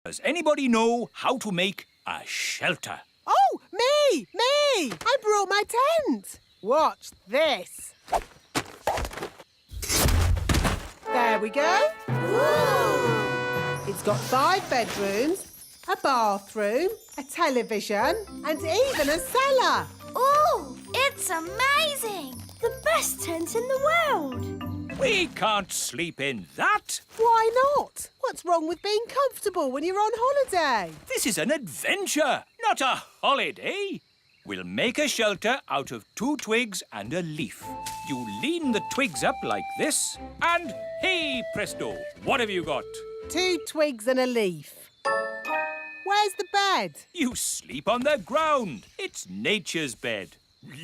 Does anybody know how to make a shelter? Oh, me! I brought my tent. Watch this. There we go. Ooh. It's got 5 bedrooms, a bathroom, a television, and even a cellar. Ooh, it's amazing! The best tent in the world. We can't sleep in that. Why not? What's wrong with being comfortable when you're on holiday? This is an adventure, not a holiday. We'll make a shelter out of 2 twigs and a leaf. You lean the twigs up like this, and hey presto, what have you got? 2 twigs and a leaf. Where's the bed? You sleep on the ground. It's nature's bed.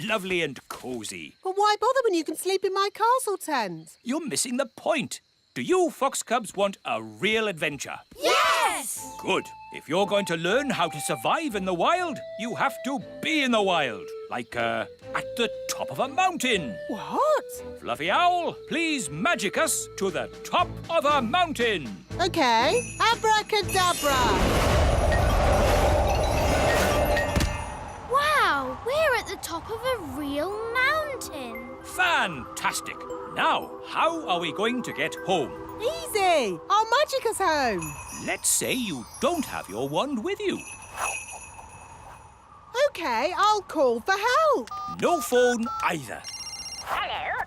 Lovely and cosy. But why bother when you can sleep in my castle tent? You're missing the point. Do you fox cubs want a real adventure? Yes! Good. If you're going to learn how to survive in the wild, you have to be in the wild. Like, at the top of a mountain. What? Fluffy Owl, please magic us to the top of a mountain. OK. Abracadabra. Wow, we're at the top of a real mountain. Fantastic. Now, how are we going to get home? Easy. I'll magic us home. Let's say you don't have your wand with you. OK, I'll call for help. No phone either. Hello.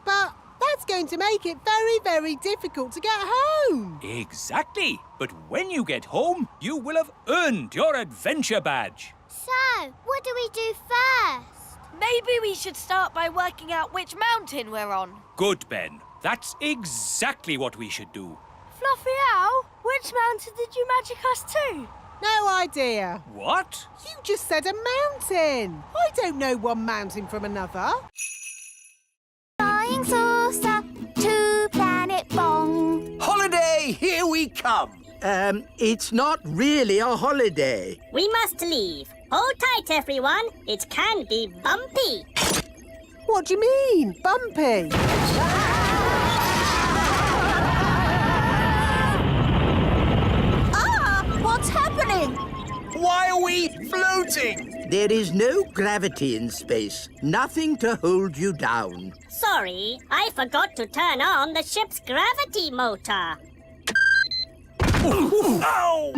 But that's going to make it very, very difficult to get home. Exactly. But when you get home, you will have earned your adventure badge. So, what do we do first? Maybe we should start by working out which mountain we're on. Good, Ben. That's exactly what we should do. Fluffy Owl, which mountain did you magic us to? No idea. What? You just said a mountain. I don't know one mountain from another. Flying saucer to Planet Bong. Holiday, here we come. It's not really a holiday. We must leave. Hold tight, everyone. It can be bumpy. What do you mean, bumpy? What's happening? Why are we floating? There is no gravity in space. Nothing to hold you down. Sorry, I forgot to turn on the ship's gravity motor. Ow!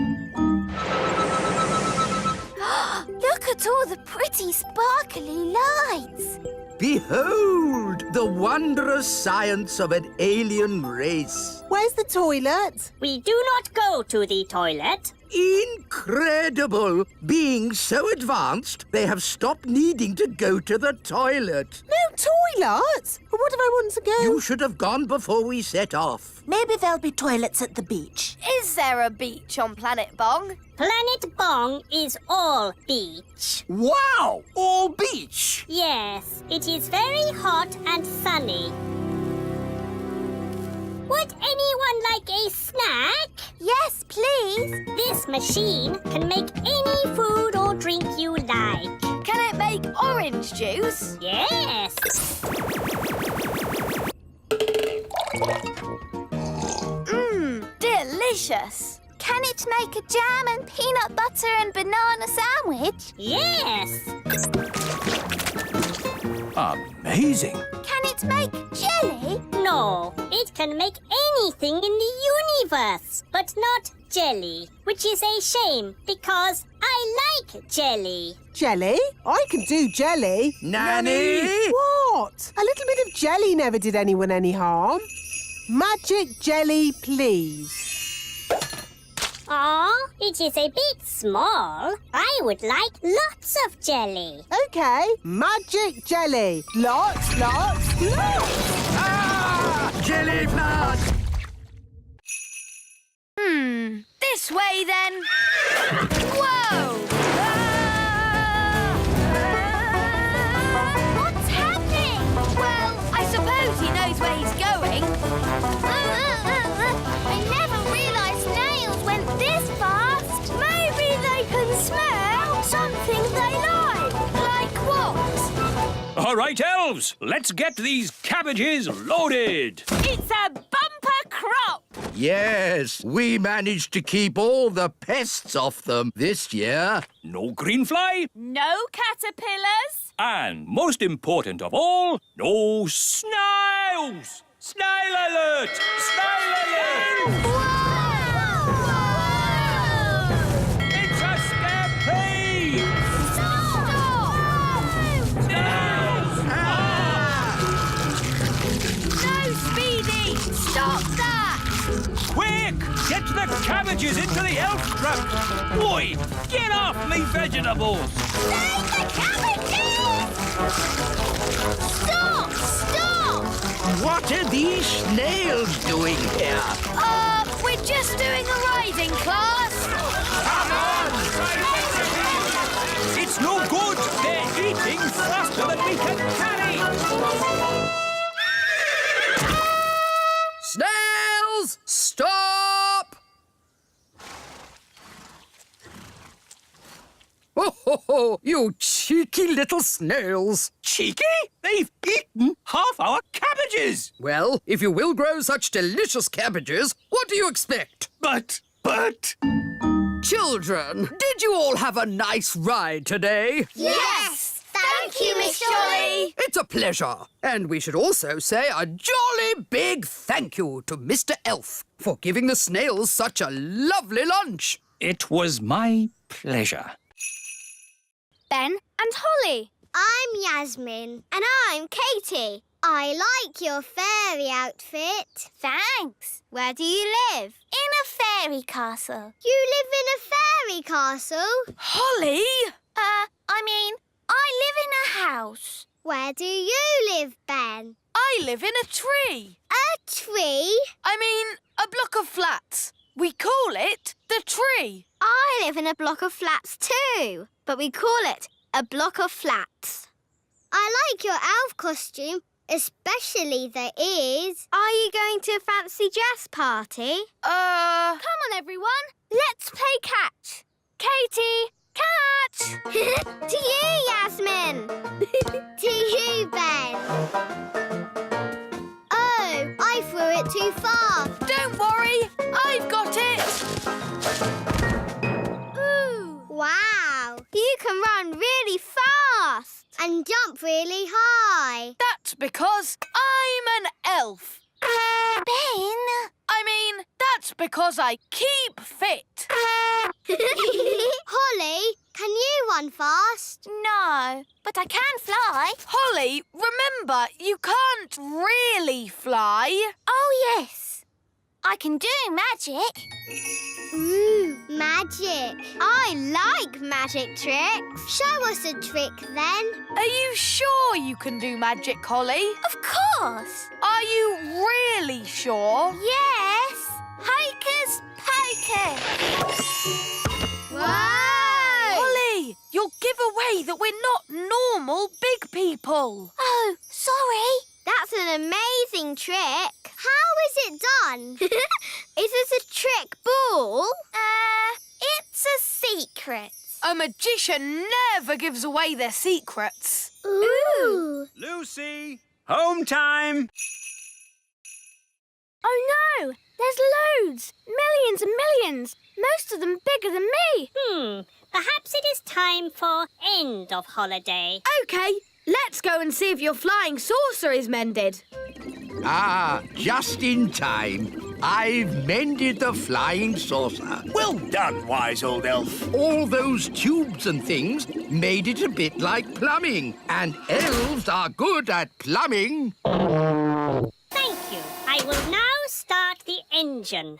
Look at all the pretty sparkly lights. Behold the wondrous science of an alien race. Where's the toilet? We do not go to the toilet. Incredible! Being so advanced, they have stopped needing to go to the toilet. No toilet? But what if I want to go? You should have gone before we set off. Maybe there'll be toilets at the beach. Is there a beach on Planet Bong? Planet Bong is all beach. Wow! All beach! Yes, it is very hot and sunny. Would anyone like a snack? Yes, please. This machine can make any food or drink you like. Can it make orange juice? Yes. Delicious. Can it make a jam and peanut butter and banana sandwich? Yes. Amazing. Can it make jelly? No, it can make anything in the universe, but not jelly, which is a shame because I like jelly. Jelly? I can do jelly. Nanny! What? A little bit of jelly never did anyone any harm. Magic jelly, please. Aw, it is a bit small. I would like lots of jelly. OK, magic jelly. Lots. Ah! Jelly flood! This way then. Whoa! What's happening? Well, I suppose he knows where he's going. I never realised snails went this fast. Maybe they can smell something they like. Like what? All right, elves, let's get these cabbages loaded. It's a bumper crop. Yes, we managed to keep all the pests off them this year. No green fly, No caterpillars. and most important of all, no snails! Snail alert! Snail alert! It's a stampede! Snails! No, Speedy! Stop that! Quick! Get the cabbages into the elf truck! Boy, get off me vegetables! Save the cabbages! Stop! Stop! What are these snails doing here? We're just doing a riding class. It's no good! They're eating faster than we can carry! Snails, stop! Oh, you cheeky little snails. Cheeky? They've eaten half our cabbages! Well, if you will grow such delicious cabbages, what do you expect? But... Children, did you all have a nice ride today? Yes! Thank you, Miss Jolly! It's a pleasure. And we should also say a jolly big thank you to Mr. Elf for giving the snails such a lovely lunch. It was my pleasure. Ben and Holly. I'm Yasmin. And I'm Katie. I like your fairy outfit. Thanks. Where do you live? In a fairy castle. You live in a fairy castle? Holly? I live in a house. Where do you live, Ben? I live in a tree. A tree? I mean, a block of flats. We call it the tree. I live in a block of flats too, but we call it a block of flats. I like your elf costume, especially the ears. Are you going to a fancy dress party? Come on, everyone. Let's play catch. Katie, catch! To you, Yasmin. To you, Ben. Oh, I threw it too far. Don't worry, I've got it. Ooh. Wow, you can run really fast and jump really high. That's because I'm an elf. Ben! That's because I keep fit. Holly, can you run fast? No, but I can fly. Holly, remember, you can't really fly. Oh, yes. I can do magic. Ooh, magic. I like magic tricks. Show us a trick, then. Are you sure you can do magic, Holly? Of course. Are you really sure? Yes. Hocus pocus. Wow. Holly, you'll give away that we're not normal big people. Oh, sorry. That's an amazing trick. How is it done? Is it a trick ball? It's a secret. A magician never gives away their secrets. Ooh. Lucy, home time. Oh, no. There's loads. Millions and millions. Most of them bigger than me. Perhaps it is time for end of holiday. OK, let's go and see if your flying saucer is mended. Ah, just in time. I've mended the flying saucer. Well done, wise old elf. All those tubes and things made it a bit like plumbing. And elves are good at plumbing. Thank you. I will now start the engine.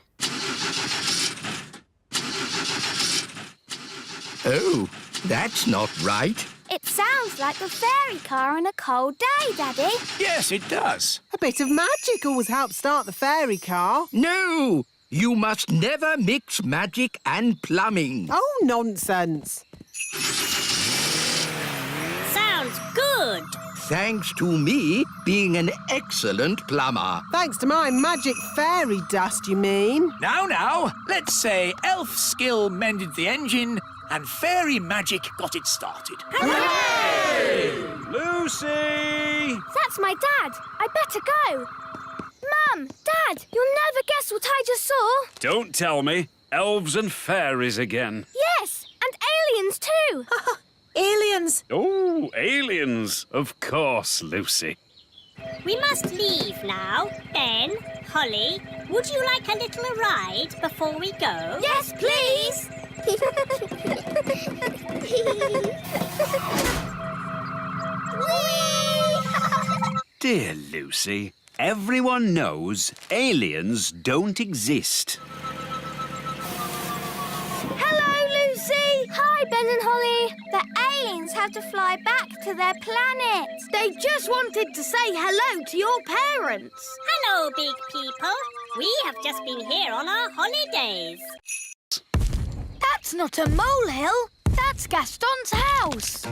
Oh, that's not right. It sounds like a fairy car on a cold day, Daddy. Yes, it does. A bit of magic always helps start the fairy car. No, you must never mix magic and plumbing. Oh, nonsense. Sounds good. Thanks to me being an excellent plumber. Thanks to my magic fairy dust, you mean? Now, let's say elf skill mended the engine and fairy magic got it started. Lucy! That's my dad. I better go. Mum! Dad! You'll never guess what I just saw. Don't tell me. Elves and fairies again. Yes, and aliens too. Aliens! Oh, aliens. Of course, Lucy. We must leave now. Ben, Holly, would you like a little ride before we go? Yes, please. Dear Lucy, everyone knows aliens don't exist. Hello, Lucy. Hi, Ben and Holly. The aliens have to fly back to their planet. They just wanted to say hello to your parents. Hello, big people. We have just been here on our holidays. That's not a molehill. That's Gaston's house.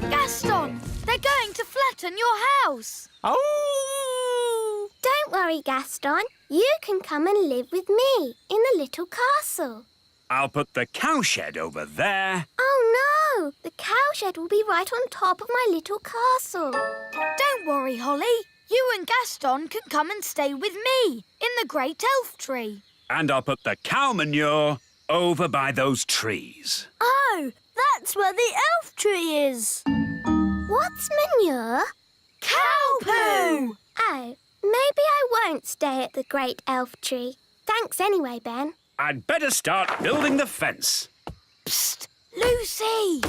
Gaston, they're going to flatten your house. Oh! Don't worry, Gaston. You can come and live with me in the little castle. I'll put the cowshed over there. Oh, no! The cowshed will be right on top of my little castle. Don't worry, Holly. You and Gaston can come and stay with me in the great elf tree. And I'll put the cow manure over by those trees. Oh, that's where the elf tree is. What's manure? Cow poo! Oh, maybe I won't stay at the great elf tree. Thanks anyway, Ben. I'd better start building the fence. Psst! Lucy!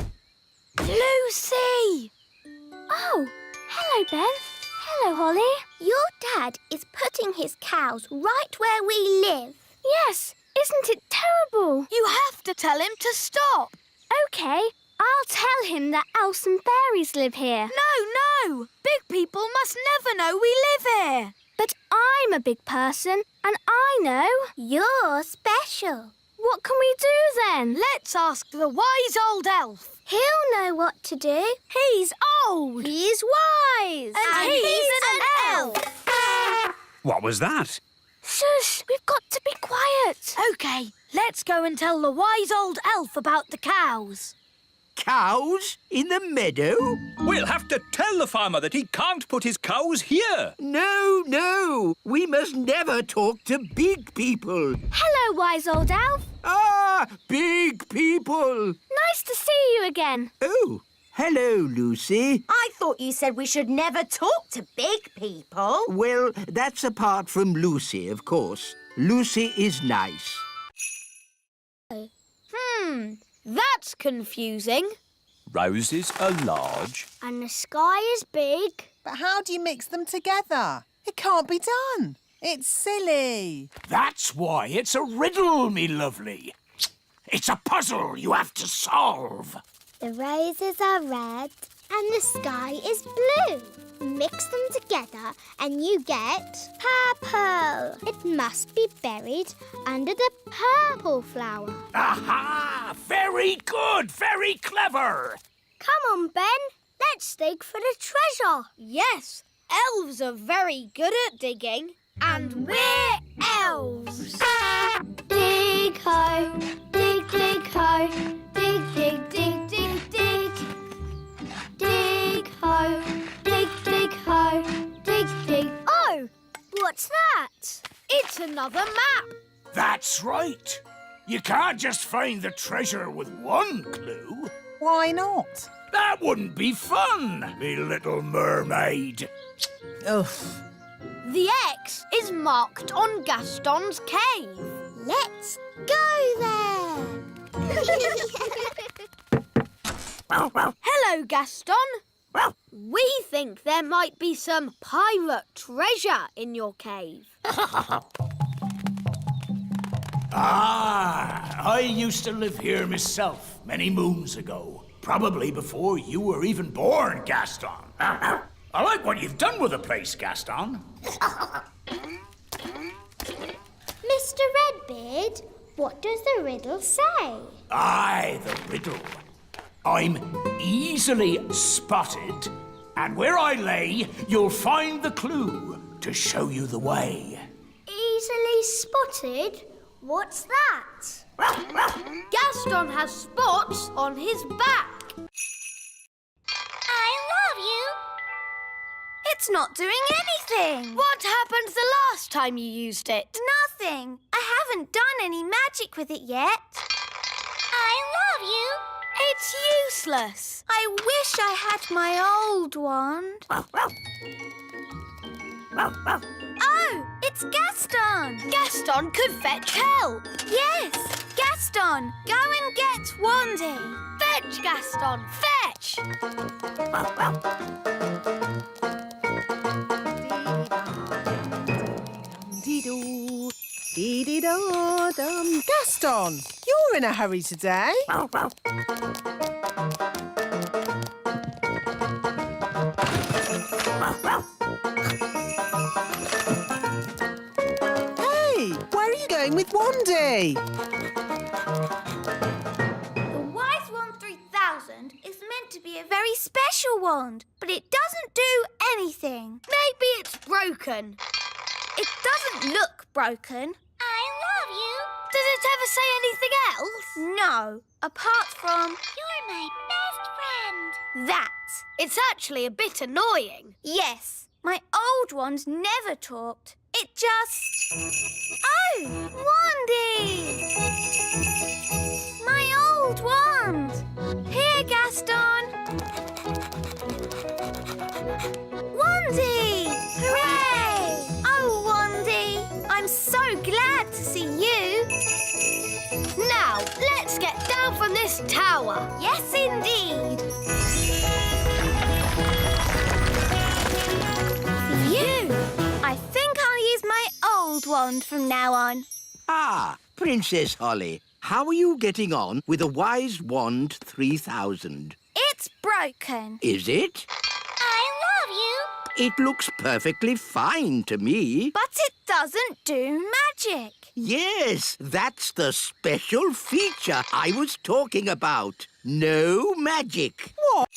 Lucy! Oh, hello, Ben. Hello, Holly. Your dad is putting his cows right where we live. Yes, isn't it terrible? You have to tell him to stop. OK, I'll tell him that elves and fairies live here. No! Big people must never know we live here. But I'm a big person, and I know. You're special. What can we do then? Let's ask the wise old elf. He'll know what to do. He's old. He's wise. And he's an elf. What was that? Shush, we've got to be quiet. OK, let's go and tell the wise old elf about the cows. Cows in the meadow? We'll have to tell the farmer that he can't put his cows here. No. We must never talk to big people. Hello, wise old elf. Ah, big people. Nice to see you again. Oh, hello, Lucy. I thought you said we should never talk to big people. Well, that's apart from Lucy, of course. Lucy is nice. That's confusing. Roses are large. And the sky is big. But how do you mix them together? It can't be done. It's silly. That's why it's a riddle, me lovely. It's a puzzle you have to solve. The roses are red and the sky is blue. Mix them together and you get purple. It must be buried under the purple flower. Aha! Very good, very clever. Come on, Ben. Let's dig for the treasure. Yes, elves are very good at digging. And we're elves. Dig ho, dig ho, dig dig dig. Dig ho, dig ho, dig. Oh, what's that? It's another map. That's right. You can't just find the treasure with one clue. Why not? That wouldn't be fun, me little mermaid. Ugh. The X is marked on Gaston's cave. Let's go there. Hello, Gaston. We think there might be some pirate treasure in your cave. I used to live here myself many moons ago. Probably before you were even born, Gaston. I like what you've done with the place, Gaston. Mr. Redbeard, what does the riddle say? Aye, the riddle. I'm easily spotted, and where I lay, you'll find the clue to show you the way. Easily spotted? What's that? Gaston has spots on his back. I love It's not doing anything. What happened the last time you used it? Nothing. I haven't done any magic with it yet. I love you. It's useless. I wish I had my old wand. Oh, it's Gaston. Gaston could fetch help. Yes, Gaston, go and get Wandy. Fetch, Gaston, fetch! Dee-doo, dee-dee-da-dum. Gaston, you're in a hurry today. Hey, where are you going with Wandy? The Wise Wand 3000 is meant to be a very special wand, but it doesn't do anything. Maybe it's broken. It doesn't look broken. I love you. Does it ever say anything else? No, apart from, you're my best friend. That. It's actually a bit annoying. Yes, my old wand never talked. It just... Oh, Wandy! My old wand. Here, Gaston. Wandy! Hooray! Oh, Wandy, I'm so glad to see you. Now, let's get down from this tower. Yes, indeed. Phew! I think I'll use my old wand from now on. Ah, Princess Holly, how are you getting on with the Wise Wand 3000? It's broken. Is it? I love you. It looks perfectly fine to me. But it doesn't do magic. Yes, that's the special feature I was talking about. No magic. What?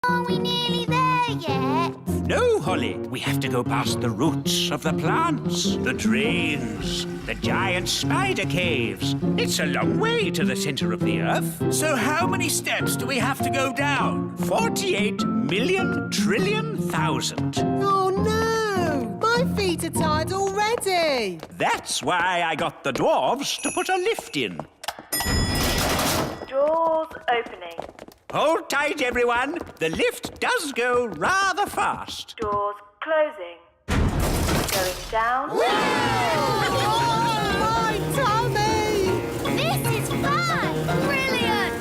Are we nearly there yet? No, Holly. We have to go past the roots of the plants, the drains, the giant spider caves. It's a long way to the center of the Earth. So how many steps do we have to go down? 48,000,000,000,000. Oh, no! My feet are tired already. That's why I got the dwarves to put a lift in. Doors opening. Hold tight, everyone. The lift does go rather fast. Doors closing. Going down. My tummy! This is fun! Brilliant!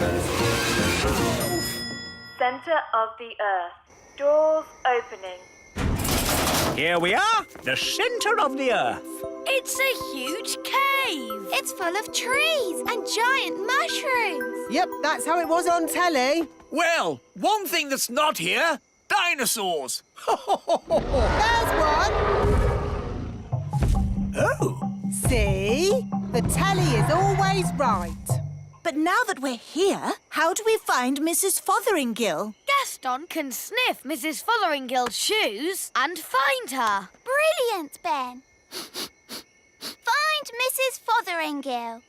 Center of the earth. Doors opening. Here we are, the center of the Earth. It's a huge cave. It's full of trees and giant mushrooms. Yep, that's how it was on telly. Well, one thing that's not here, dinosaurs. There's one. Oh. See? The telly is always right. But now that we're here, how do we find Mrs. Fotheringill? Gaston can sniff Mrs. Fotheringill's shoes and find her. Brilliant, Ben. Find Mrs. Fotheringill.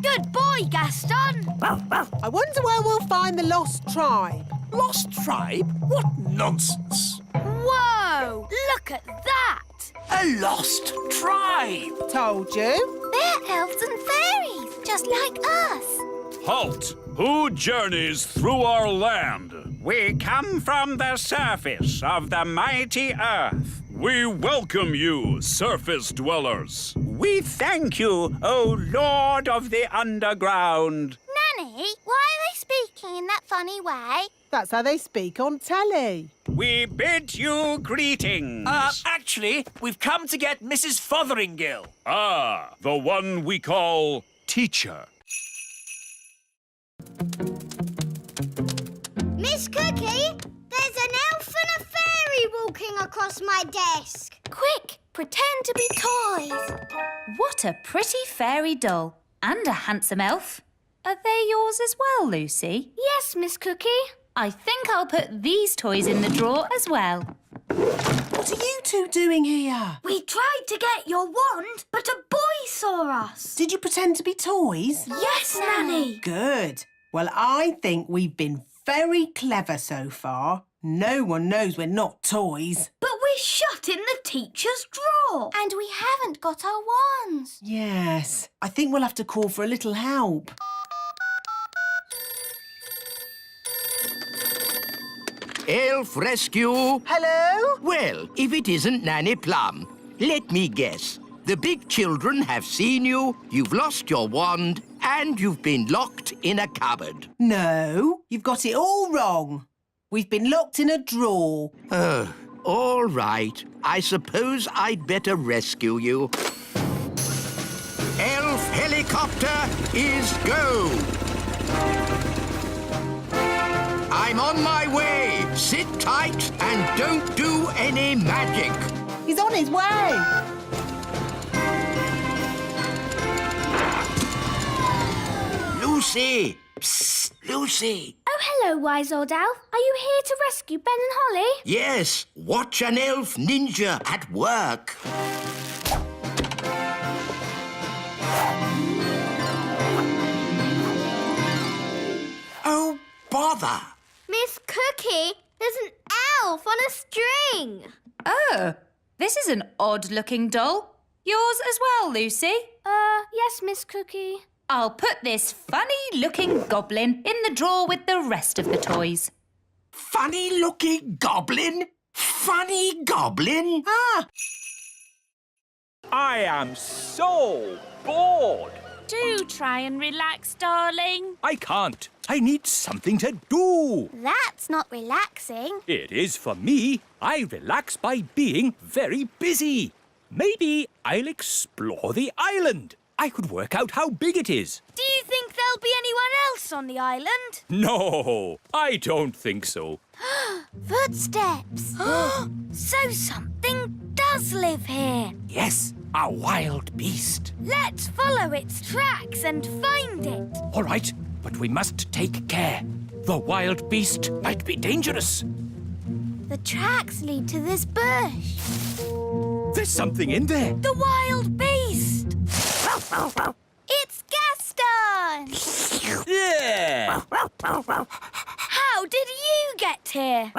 Good boy, Gaston. I wonder where we'll find the lost tribe. Lost tribe? What nonsense. Whoa! Look at that. A lost tribe. Told you. They're elves and fairies, just like us. Halt! Who journeys through our land? We come from the surface of the mighty Earth. We welcome you, surface dwellers. We thank you, O Lord of the Underground. Nanny, why are they speaking in that funny way? That's how they speak on telly. We bid you greetings. Actually, we've come to get Mrs. Fotheringill. Ah, the one we call teacher. Miss Cookie, there's an elf and a fairy walking across my desk. Quick, pretend to be toys. What a pretty fairy doll. And a handsome elf. Are they yours as well, Lucy? Yes, Miss Cookie. I think I'll put these toys in the drawer as well. What are you two doing here? We tried to get your wand, but a boy saw us. Did you pretend to be toys? Yes, Nanny. Good. Well, I think we've been very clever so far. No one knows we're not toys. But we're shut in the teacher's drawer. And we haven't got our wands. Yes, I think we'll have to call for a little help. Elf rescue. Hello? Well, if it isn't Nanny Plum, let me guess. The big children have seen you, you've lost your wand, and you've been locked in a cupboard. No, you've got it all wrong. We've been locked in a drawer. Oh, all right. I suppose I'd better rescue you. Elf helicopter is go! I'm on my way. Sit tight and don't do any magic. He's on his way. Lucy! Psst, Lucy! Oh, hello, wise old elf. Are you here to rescue Ben and Holly? Yes, watch an elf ninja at work. Oh, bother! Miss Cookie, there's an elf on a string. Oh, this is an odd-looking doll. Yours as well, Lucy? Yes, Miss Cookie. I'll put this funny-looking goblin in the drawer with the rest of the toys. Funny-looking goblin? Funny goblin? Ah! I am so bored. Do try and relax, darling. I can't. I need something to do. That's not relaxing. It is for me. I relax by being very busy. Maybe I'll explore the island. I could work out how big it is. Do you think there'll be anyone else on the island? No, I don't think so. Footsteps. So something does live here. Yes, a wild beast. Let's follow its tracks and find it. All right, but we must take care. The wild beast might be dangerous. The tracks lead to this bush. There's something in there. The wild beast. It's Gaston! Yeah! How did you get here?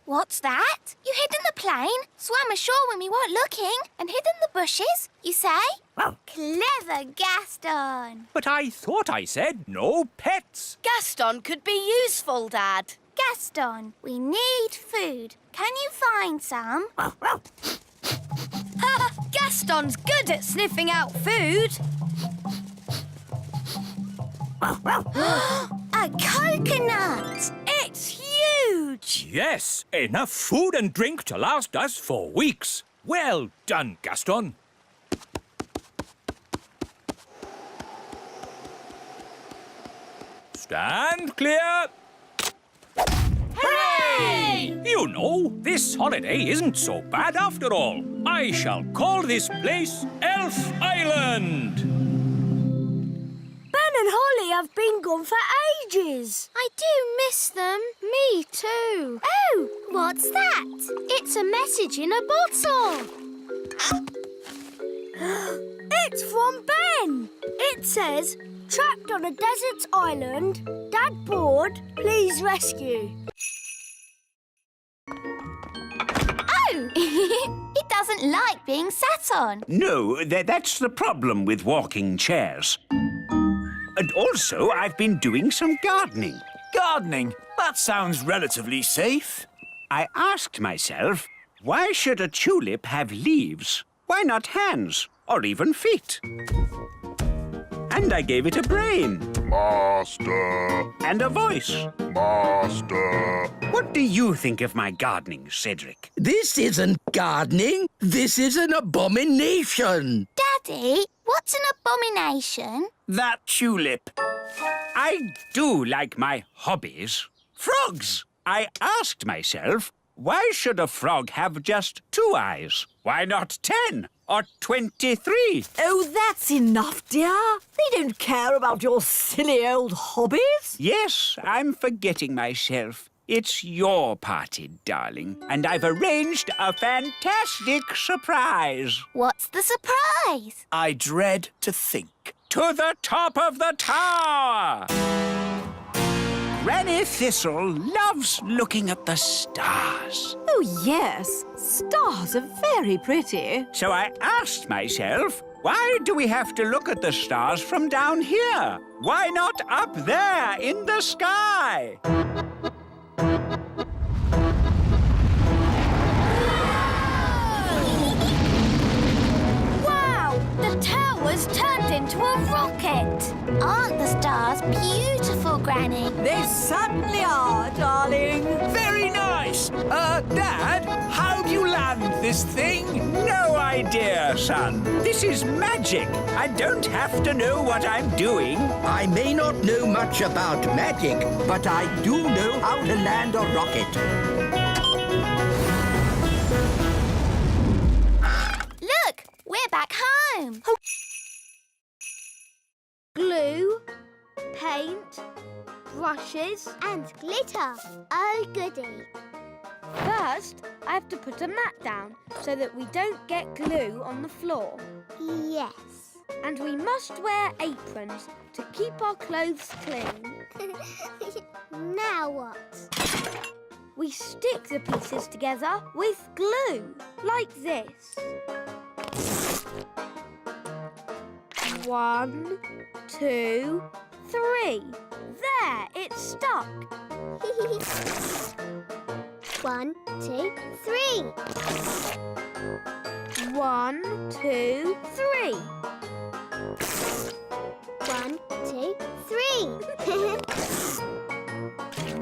What's that? You hid in the plane, swam ashore when we weren't looking, and hid in the bushes, you say? Clever Gaston! But I thought I said no pets. Gaston could be useful, Dad. Gaston, we need food. Can you find some? Gaston's good at sniffing out food. A coconut! It's huge! Yes, enough food and drink to last us for weeks. Well done, Gaston. Stand clear. Hooray! You know, this holiday isn't so bad after all. I shall call this place Elf Island. Ben and Holly have been gone for ages. I do miss them. Me too. Oh, what's that? It's a message in a bottle. It's from Ben. It says, trapped on a desert island, Dad bored, please rescue. Oh, it doesn't like being sat on. No, that's the problem with walking chairs. And also, I've been doing some gardening. Gardening? That sounds relatively safe. I asked myself, why should a tulip have leaves? Why not hands or even feet? And I gave it a brain. Master. And a voice. Master. What do you think of my gardening, Cedric? This isn't gardening. This is an abomination. Daddy, what's an abomination? That tulip. I do like my hobbies. Frogs! I asked myself, why should a frog have just 2 eyes? Why not 10 or 23? Oh, that's enough, dear. They don't care about your silly old hobbies. Yes, I'm forgetting myself. It's your party, darling, and I've arranged a fantastic surprise. What's the surprise? I dread to think. To the top of the tower! Granny Thistle loves looking at the stars. Oh, yes. Stars are very pretty. So I asked myself, why do we have to look at the stars from down here? Why not up there in the sky? Wow! The tower's turned into a rocket. Aren't the stars beautiful, Granny? They certainly are, darling. Very nice. Dad, how do you land this thing? No idea, son. This is magic. I don't have to know what I'm doing. I may not know much about magic, but I do know how to land a rocket. Look, we're back home. Glue, paint, brushes. And glitter. Oh, goody. First, I have to put a mat down so that we don't get glue on the floor. Yes. And we must wear aprons to keep our clothes clean. Now what? We stick the pieces together with glue, like this. 1, 2, 3. There, it's stuck. 1, 2, 3. 1, 2, 3. 1, 2, 3.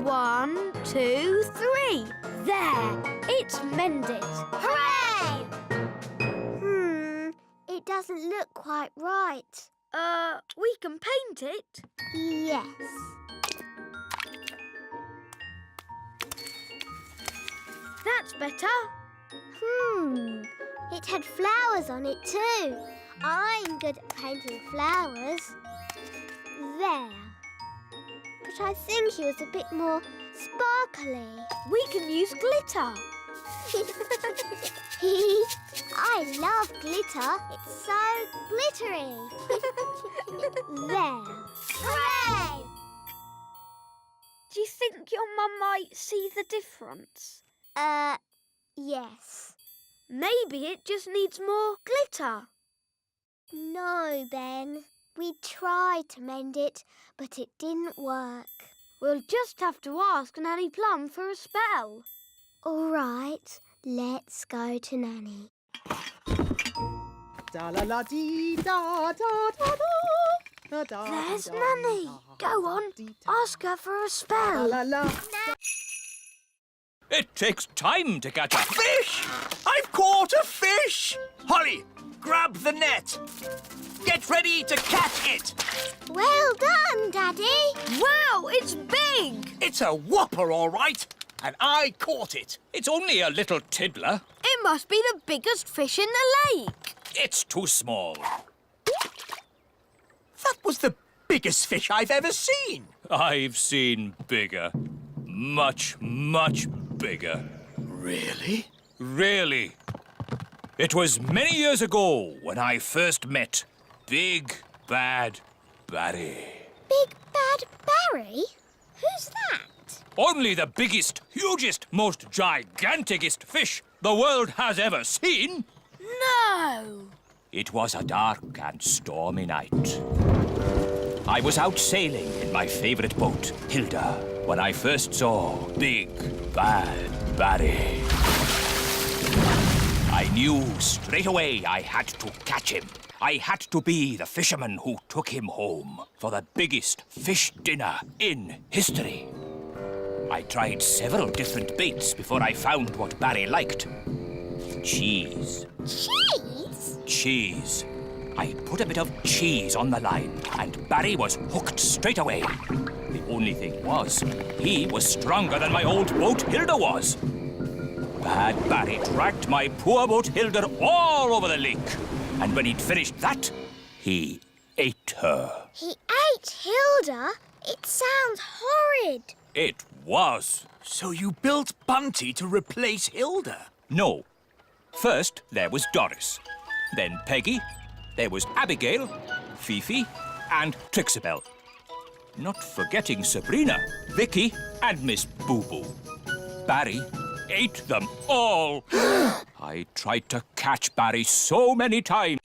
1, 2, 3. There, it's mended. Hooray! It doesn't look quite right. We can paint it. Yes. That's better. It had flowers on it too. I'm good at painting flowers. There. But I think it was a bit more sparkly. We can use glitter. I love glitter. It's so glittery. There. Hooray! Do you think your mum might see the difference? Yes. Maybe it just needs more glitter. No, Ben. We tried to mend it, but it didn't work. We'll just have to ask Nanny Plum for a spell. All right, let's go to Nanny. There's Nanny. Go on, ask her for a spell. It takes time to catch a Fish! I've caught a fish! Holly, grab the net. Get ready to catch it. Well done, Daddy. Wow, it's big. It's a whopper, all right. And I caught it. It's only a little tiddler. It must be the biggest fish in the lake. It's too small. That was the biggest fish I've ever seen. I've seen bigger. Much, much bigger. Really? Really. It was many years ago when I first met Big Bad Barry. Big Bad Barry? Who's that? Only the biggest, hugest, most giganticest fish the world has ever seen. No. It was a dark and stormy night. I was out sailing in my favourite boat, Hilda, when I first saw Big Bad Barry. I knew straight away I had to catch him. I had to be the fisherman who took him home for the biggest fish dinner in history. I tried several different baits before I found what Barry liked. Cheese. Cheese? Cheese. I put a bit of cheese on the line, and Barry was hooked straight away. The only thing was, he was stronger than my old boat Hilda was. Bad Barry dragged my poor boat Hilda all over the lake, and when he'd finished that, he ate her. He ate Hilda? It sounds horrid. It was. So you built Bunty to replace Hilda? No. First, there was Doris. Then Peggy. There was Abigail, Fifi, and Trixabel. Not forgetting Sabrina, Vicky, and Miss Boo Boo. Barry ate them all. I tried to catch Barry so many times.